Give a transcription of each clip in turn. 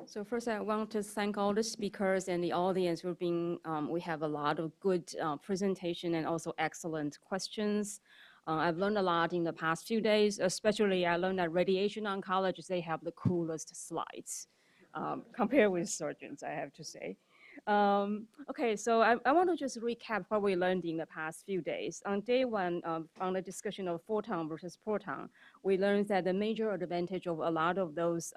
So first, I want to thank all the speakers and the audience for being, we have a lot of good presentation and also excellent questions. I've learned a lot in the past few days, especially I learned that radiation oncologists, they have the coolest slides compared with surgeons, I have to say. Okay, so I want to just recap what we learned in the past few days. On day one, on the discussion of photon versus proton, we learned that the major advantage of a lot of those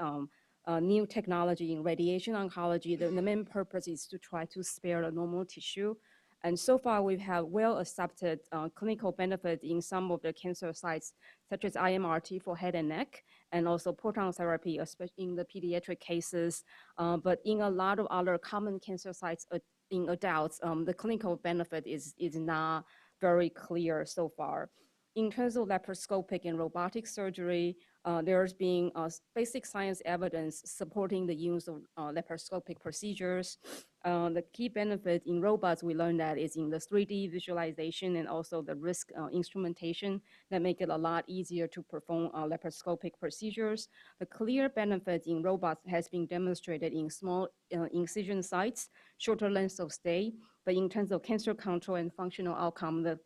new technology in radiation oncology, the main purpose is to try to spare the normal tissue. And so far, we have well accepted clinical benefit in some of the cancer sites, such as IMRT for head and neck, and also proton therapy, especially in the pediatric cases. But in a lot of other common cancer sites in adults, the clinical benefit is not very clear so far. In terms of laparoscopic and robotic surgery, there's been basic science evidence supporting the use of laparoscopic procedures. The key benefit in robots, we learned that is in the 3D visualization and also the risk instrumentation that make it a lot easier to perform laparoscopic procedures. The clear benefit in robots has been demonstrated in small incision sites, shorter lengths of stay, but in terms of cancer control and functional outcome, the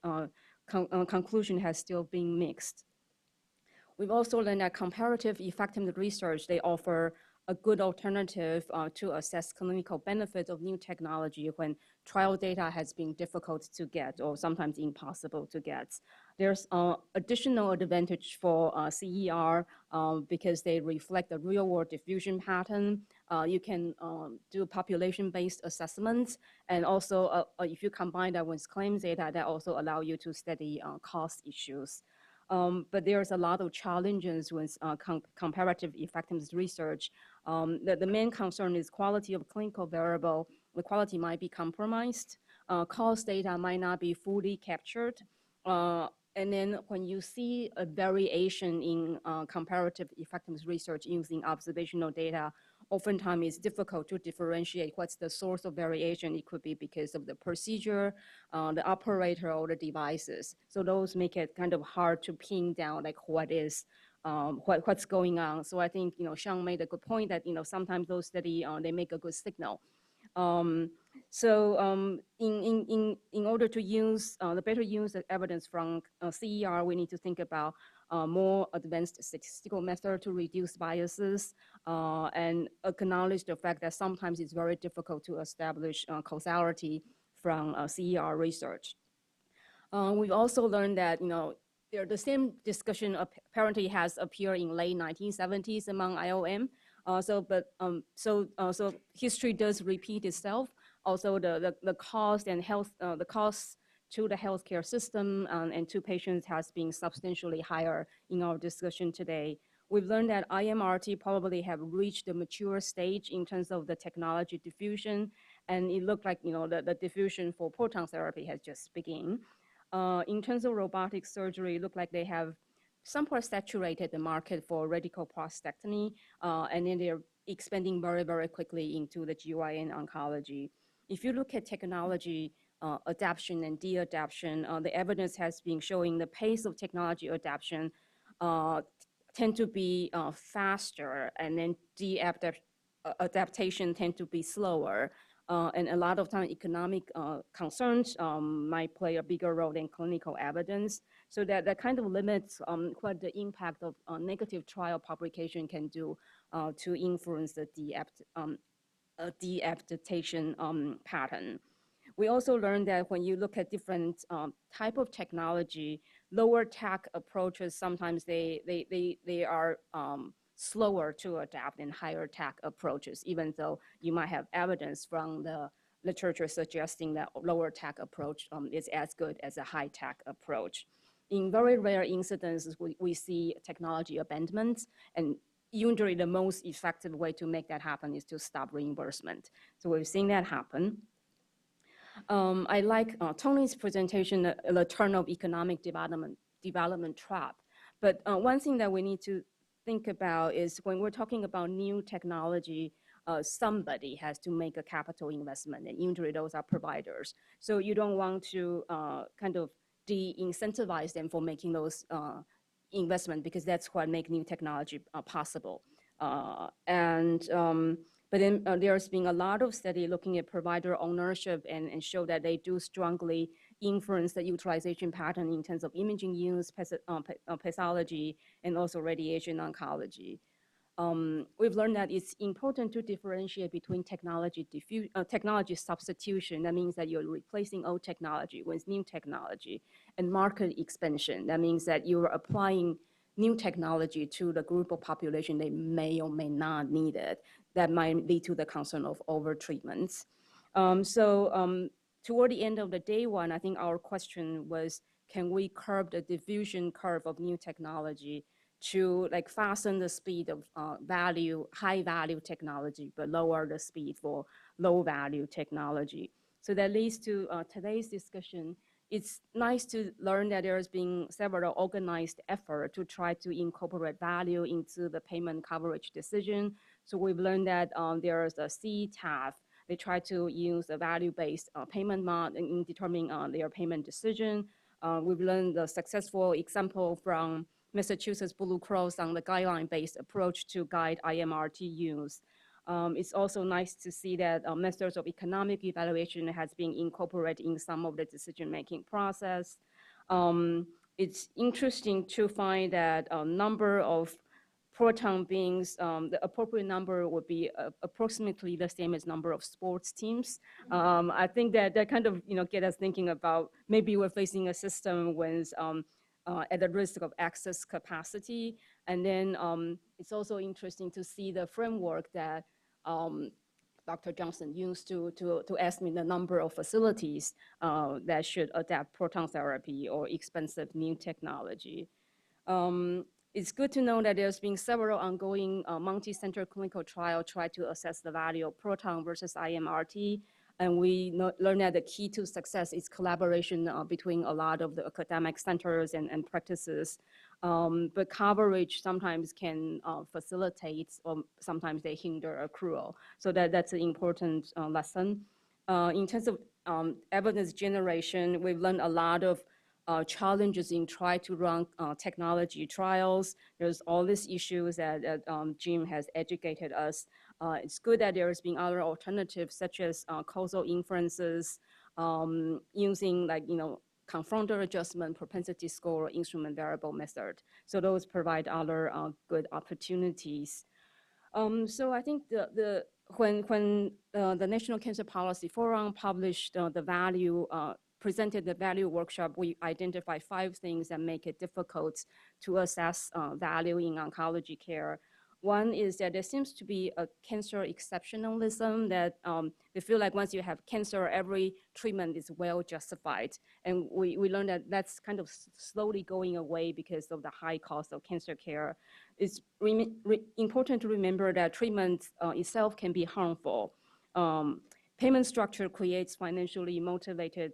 conclusion has still been mixed. We've also learned that comparative effectiveness research, they offer a good alternative to assess clinical benefit of new technology when trial data has been difficult to get or sometimes impossible to get. There's additional advantage for CER because they reflect the real-world diffusion pattern. You can do population-based assessments, and also if you combine that with claims data, that also allow you to study cost issues. But there's a lot of challenges with comparative effectiveness research. The main concern is quality of clinical variable. The quality might be compromised. Cost data might not be fully captured. And then when you see a variation in comparative effectiveness research using observational data, oftentimes it's difficult to differentiate what's the source of variation. It could be because of the procedure, the operator, or the devices. So those make it kind of hard to pin down like what's going on. So I think Sean made a good point that sometimes those studies they make a good signal. In order to use the better use of evidence from CER, we need to think about more advanced statistical method to reduce biases and acknowledge the fact that sometimes it's very difficult to establish causality from CER research. We've also learned that the same discussion apparently has appeared in late 1970s among IOM. So history does repeat itself. Also, the cost and the cost to the healthcare system and to patients has been substantially higher in our discussion today. We've learned that IMRT probably have reached the mature stage in terms of the technology diffusion, and it looked like the diffusion for proton therapy has just begun. In terms of robotic surgery, it looked like they have somewhat saturated the market for radical prostatectomy, and then they're expanding very, very quickly into the GYN oncology. If you look at technology adaptation and de-adaptation, the evidence has been showing the pace of technology adaptation tend to be faster, and then adaptation tend to be slower. And a lot of time economic concerns might play a bigger role than clinical evidence. So that kind of limits what the impact of negative trial publication can do to influence the de-adaptation pattern. We also learned that when you look at different type of technology, lower tech approaches, sometimes they are slower to adapt than higher tech approaches, even though you might have evidence from the literature suggesting that lower tech approach is as good as a high tech approach. In very rare incidences, we see technology abandonment, and usually the most effective way to make that happen is to stop reimbursement. So we've seen that happen. I like Tony's presentation, the turn of economic development trap. But one thing that we need to think about is when we're talking about new technology, somebody has to make a capital investment, and usually those are providers. So you don't want to kind of de-incentivize them for making those investment, because that's what makes new technology possible. But then there's been a lot of study looking at provider ownership and show that they do strongly influence the utilization pattern in terms of imaging use, pathology, and also radiation oncology. We've learned that it's important to differentiate between technology substitution. That means that you're replacing old technology with new technology, and market expansion. That means that you're applying new technology to the group of population they may or may not need it. That might lead to the concern of over-treatments. Toward the end of the day one, I think our question was, can we curb the diffusion curve of new technology to like fasten the speed of high value technology, but lower the speed for low value technology. So that leads to today's discussion. It's nice to learn that there's been several organized efforts to try to incorporate value into the payment coverage decision. So we've learned that there's a CTAF. They try to use a value-based payment model in determining their payment decision. We've learned the successful example from Massachusetts Blue Cross on the guideline-based approach to guide IMRT use. It's also nice to see that methods of economic evaluation has been incorporated in some of the decision-making process. It's interesting to find that a number of proton beings, the appropriate number would be approximately the same as number of sports teams. I think that kind of get us thinking about maybe we're facing a system with at the risk of excess capacity. And then it's also interesting to see the framework that Dr. Johnson used to estimate the number of facilities that should adapt proton therapy or expensive new technology. It's good to know that there's been several ongoing multi-center clinical trials try to assess the value of proton versus IMRT. And we learned that the key to success is collaboration between a lot of the academic centers and practices. But coverage sometimes can facilitate, or sometimes they hinder accrual. So that's an important lesson. In terms of evidence generation, we've learned a lot of challenges in trying to run technology trials. There's all these issues that Jim has educated us. It's good that there's been other alternatives such as causal inferences, using confronter adjustment, propensity score, instrument variable method. So those provide other good opportunities. So I think when the National Cancer Policy Forum published the value, presented the value workshop, we identified 5 things that make it difficult to assess value in oncology care. One is that there seems to be a cancer exceptionalism that they feel like once you have cancer, every treatment is well justified. And we learned that that's kind of slowly going away because of the high cost of cancer care. It's important to remember that treatment itself can be harmful. Payment structure creates financially motivated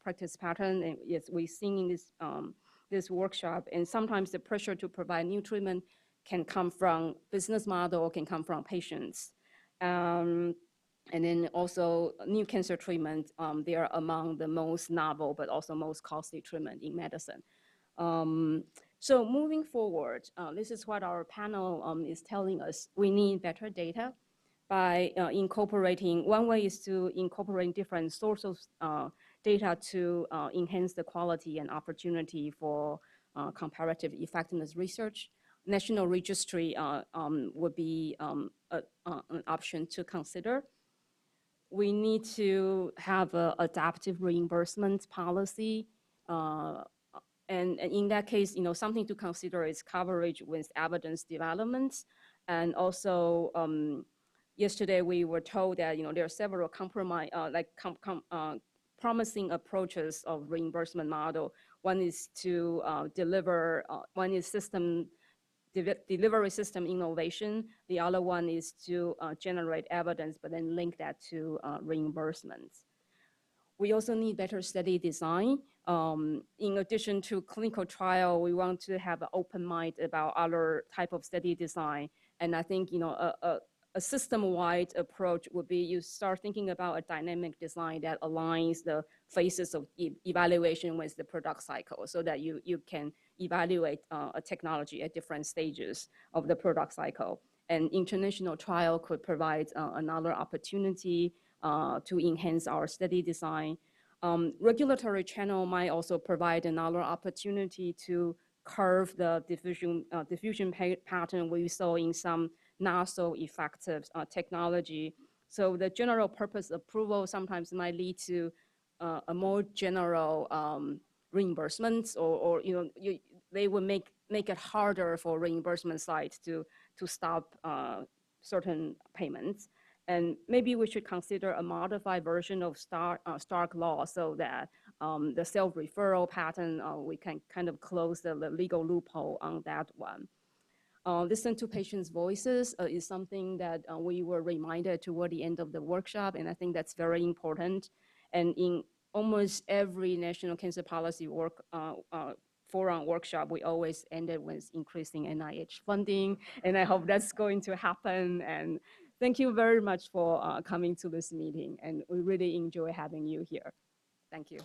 practice pattern, and yes, we've seen in this workshop. And sometimes the pressure to provide new treatment can come from business model, can come from patients. And then also new cancer treatment, they are among the most novel, but also most costly treatment in medicine. So moving forward, this is what our panel is telling us. We need better data by incorporating, one way is to incorporate different sources of data to enhance the quality and opportunity for comparative effectiveness research. National registry would be an option to consider. We need to have an adaptive reimbursement policy. And in that case, something to consider is coverage with evidence development. And also, yesterday we were told that there are several promising approaches of reimbursement model. One is to one is delivery system innovation. The other one is to generate evidence, but then link that to reimbursements. We also need better study design. In addition to clinical trial, we want to have an open mind about other type of study design. And I think a system-wide approach would be you start thinking about a dynamic design that aligns the phases of evaluation with the product cycle so that you can evaluate a technology at different stages of the product cycle. an international trial could provide another opportunity to enhance our study design. Regulatory channel might also provide another opportunity to curve the diffusion pattern we saw in some not so effective technology. So the general purpose approval sometimes might lead to a more general reimbursements, or they will make it harder for reimbursement sites to stop certain payments. And maybe we should consider a modified version of Stark law so that the self-referral pattern, we can kind of close the legal loophole on that one. Listen to patients' voices is something that we were reminded toward the end of the workshop, and I think that's very important. And in almost every national cancer policy forum workshop, we always ended with increasing NIH funding, and I hope that's going to happen. And thank you very much for coming to this meeting, and we really enjoy having you here. Thank you.